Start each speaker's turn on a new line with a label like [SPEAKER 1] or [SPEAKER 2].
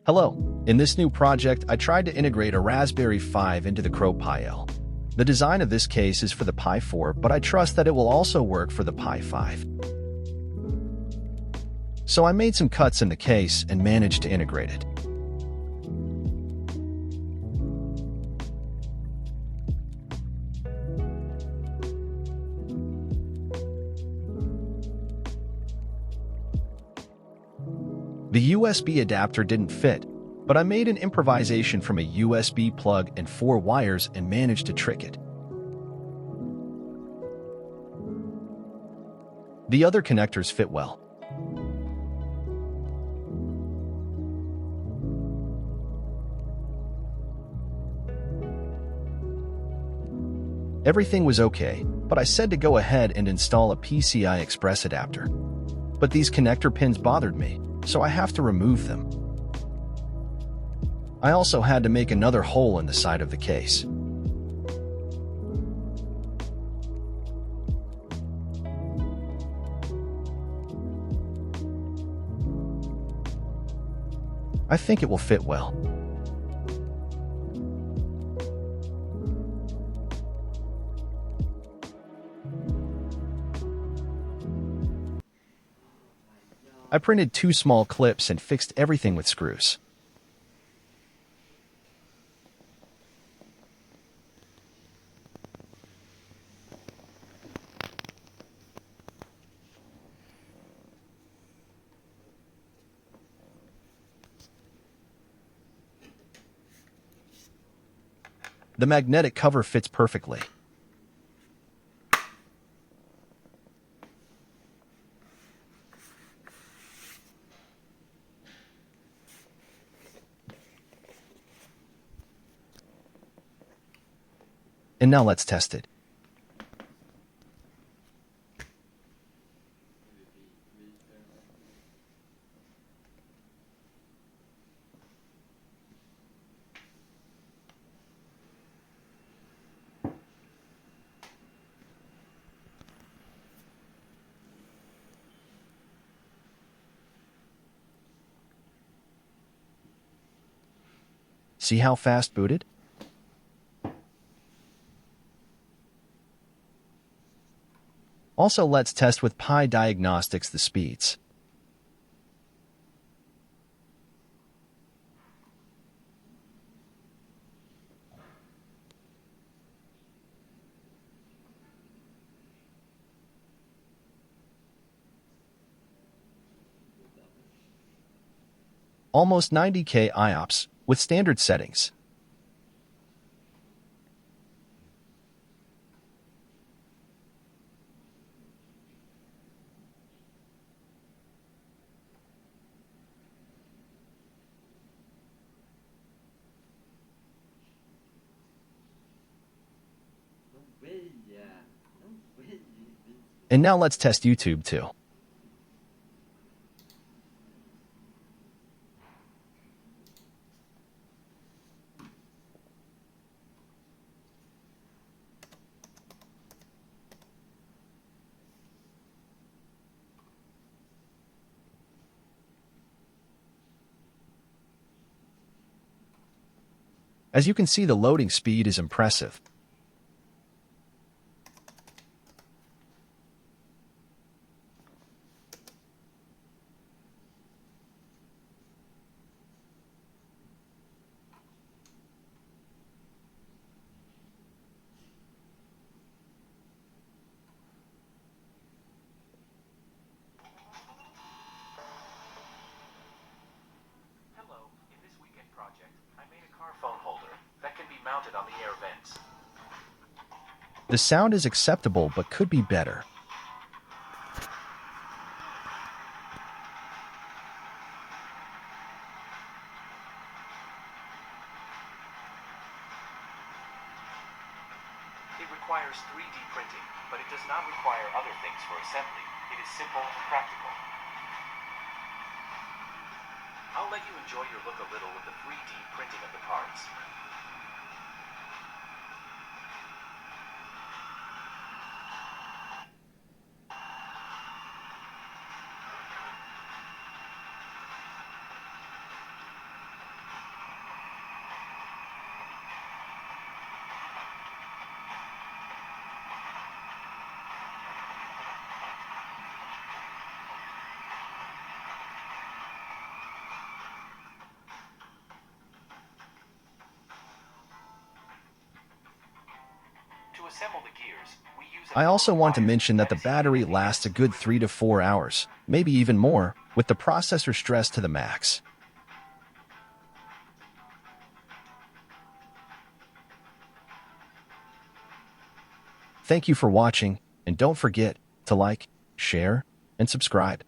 [SPEAKER 1] Hello. In this new project, I tried to integrate a Raspberry 5 into the CrowPi L. The design of this case is for the Pi 4, but I trust that it will also work for the Pi 5. So I made some cuts in the case and managed to integrate it. The USB adapter didn't fit, but I made an improvisation from a USB plug and 4 wires and managed to trick it. The other connectors fit well. Everything was okay, but I said to go ahead and install a PCI Express adapter. But these connector pins bothered me, so I have to remove them. I also had to make another hole in the side of the case. I think it will fit well. I printed 2 small clips and fixed everything with screws. The magnetic cover fits perfectly. And now let's test it. See how fast booted? Also, let's test with Pi Diagnostics the speeds. Almost 90K IOPS with standard settings. And now let's test YouTube too. As you can see, the loading speed is impressive.
[SPEAKER 2] Mounted on the air vents.
[SPEAKER 1] The sound is acceptable but could be better.
[SPEAKER 2] It requires 3D printing, but it does not require other things for assembly. It is simple and practical. I'll let you enjoy your look a little with the 3D printing of the parts. assemble the gears, we use a
[SPEAKER 1] I also
[SPEAKER 2] number of
[SPEAKER 1] want to
[SPEAKER 2] wires
[SPEAKER 1] mention that the
[SPEAKER 2] is
[SPEAKER 1] battery
[SPEAKER 2] heated
[SPEAKER 1] lasts a
[SPEAKER 2] against
[SPEAKER 1] good
[SPEAKER 2] the
[SPEAKER 1] 3 to 4 hours, maybe even more, with the processor stressed to the max. Thank you for watching, and don't forget to like, share, and subscribe.